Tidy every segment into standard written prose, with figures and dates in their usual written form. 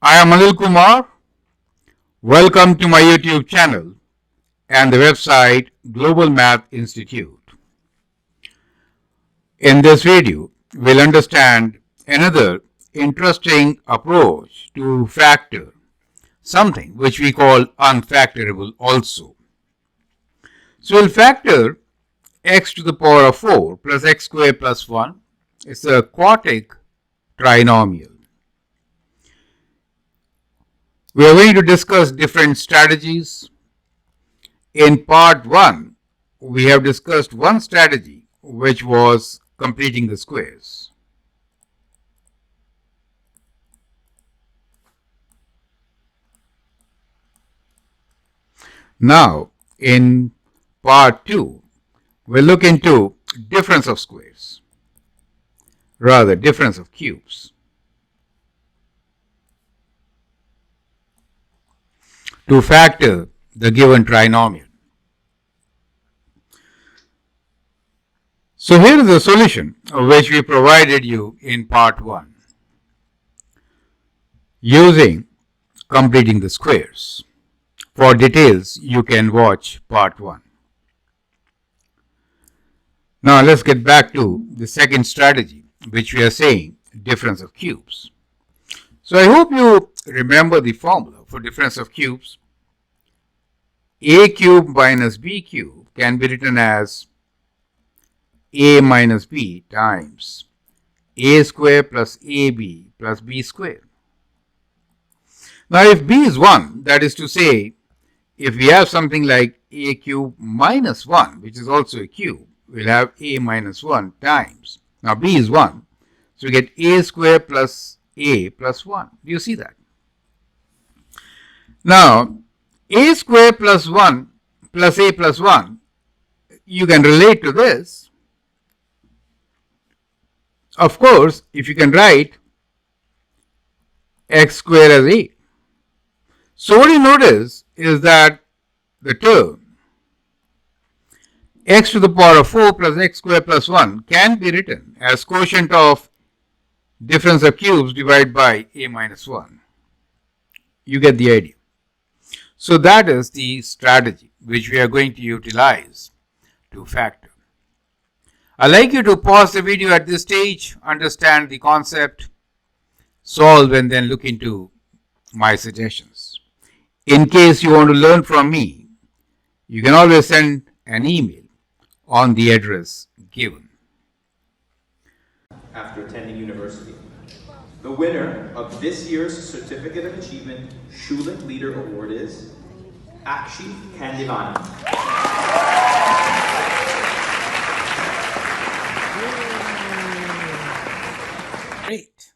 I am Anil Kumar. Welcome to my YouTube channel and the website Global Math Institute. In this video, we'll understand another interesting approach to factor, something which we call unfactorable also. So we'll factor x to the power of 4 plus x squared plus 1. It's a quartic trinomial. We are going to discuss different strategies. In part 1, we have discussed one strategy, which was completing the squares. Now, in part 2, we'll look into difference of squares, rather difference of cubes, to factor the given trinomial. So here is the solution which we provided you in part 1 using completing the squares. For details, you can watch part 1. Now let's get back to the second strategy, which we are saying difference of cubes. So I hope you remember the formula for difference of cubes. A cube minus b cube can be written as a minus b times a square plus ab plus b square. Now if b is 1, that is to say, if we have something like a cube minus 1, which is also a cube, we'll have a minus 1 times. Now b is 1, so we get a square plus a plus 1. Do you see that? Now, a square plus 1 plus a plus 1, you can relate to this. Of course, if you can write x square as a. So what you notice is that the term x to the power of 4 plus x square plus 1 can be written as quotient of difference of cubes divided by a minus 1. You get the idea. So that is the strategy which we are going to utilize to factor. I'd like you to pause the video at this stage, understand the concept, solve, and then look into my suggestions. In case you want to learn from me, you can always send an email on the address given. After attending university. The winner of this year's Certificate of Achievement Schulich Leader Award is Akshi Kandivani. Great.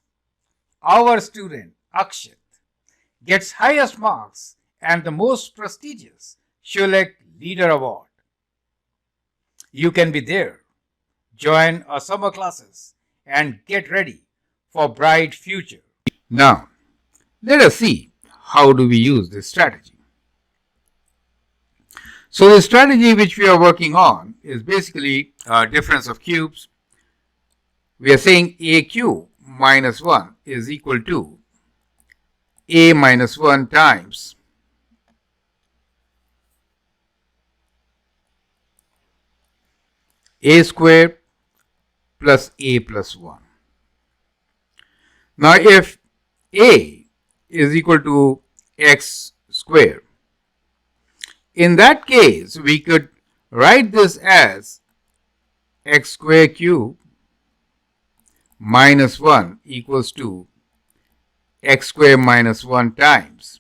Our student Akshit gets highest marks and the most prestigious Schulich Leader Award. You can be there, join our summer classes, and get ready for bright future. Now, let us see how do we use this strategy. So the strategy which we are working on is basically difference of cubes. We are saying a cube minus 1 is equal to a minus 1 times a square plus a plus 1. Now if a is equal to x square, in that case we could write this as x square cube minus 1 equals to x square minus 1 times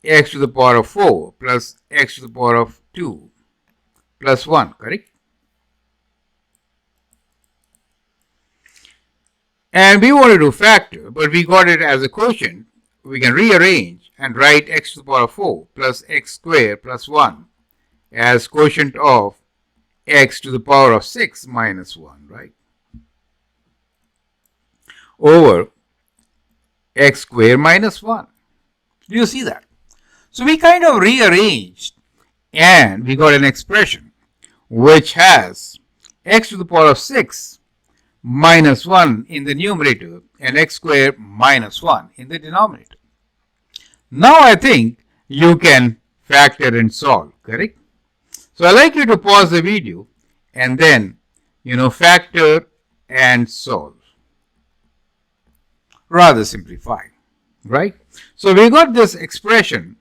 x to the power of 4 plus x to the power of 2 plus 1, correct? And we wanted to factor, but we got it as a quotient. We can rearrange and write x to the power of 4 plus x squared plus 1 as quotient of x to the power of 6 minus 1, right? Over x squared minus 1. Do you see that? So we kind of rearranged and we got an expression which has x to the power of 6 minus 1 in the numerator and x squared minus 1 in the denominator. Now I think you can factor and solve, correct? So I'd like you to pause the video and then, factor and solve. Rather simplify, right? So we got this expression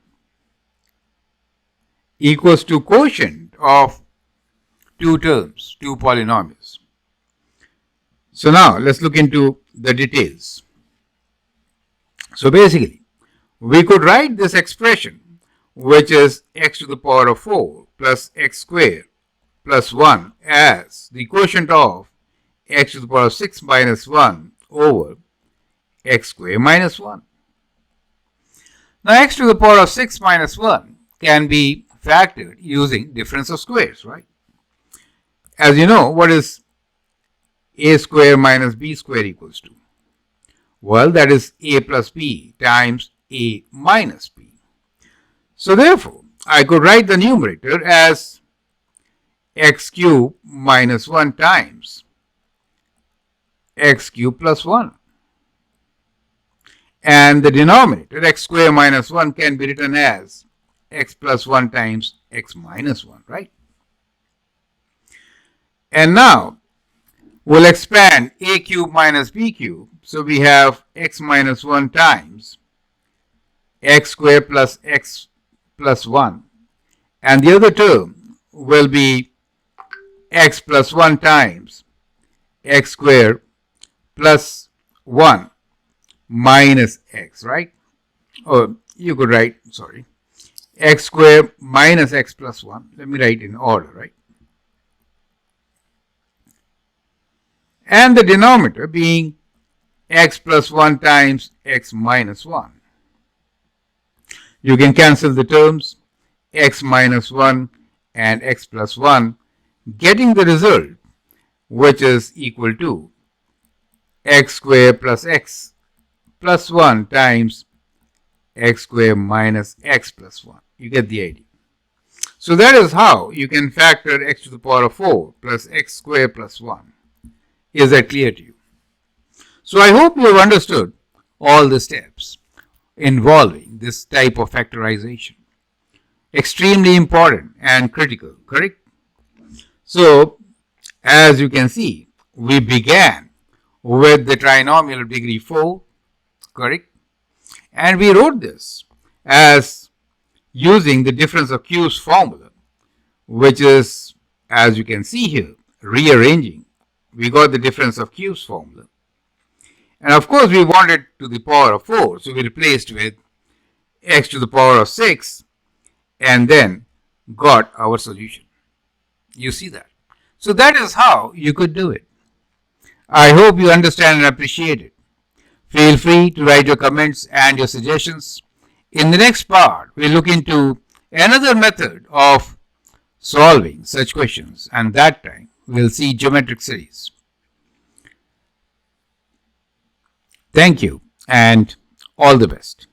equals to quotient of two terms, two polynomials. So now let's look into the details. So basically, we could write this expression, which is x to the power of 4 plus x squared plus 1 as the quotient of x to the power of 6 minus 1 over x squared minus 1. Now x to the power of 6 minus 1 can be factored using difference of squares, right? As you know, what is a square minus b square equals to? Well, that is a plus b times a minus b. So therefore, I could write the numerator as x cubed minus 1 times x cubed plus 1. And the denominator, x squared minus 1, can be written as x plus 1 times x minus 1, right? And now, we'll expand a cubed minus b cubed. So we have x minus 1 times x squared plus x plus 1. And the other term will be x plus 1 times x squared plus 1 minus x, right? Or you could write, x squared minus x plus 1. Let me write in order, right? And the denominator being x plus 1 times x minus 1. You can cancel the terms x minus 1 and x plus 1, getting the result, which is equal to x squared plus x plus 1 times x squared minus x plus 1. You get the idea. So that is how you can factor x to the power of 4 plus x squared plus 1. Is that clear to you? So I hope you have understood all the steps involving this type of factorization. Extremely important and critical, correct? So, as you can see, we began with the trinomial of degree 4, correct? And we wrote this as using the difference of cubes formula, which is, as you can see here, rearranging. We got the difference of cubes formula. And of course, we wanted to the power of 4, so we replaced with x to the power of 6 and then got our solution. You see that? So that is how you could do it. I hope you understand and appreciate it. Feel free to write your comments and your suggestions. In the next part, we'll look into another method of solving such questions, and that time we'll see geometric series. Thank you and all the best.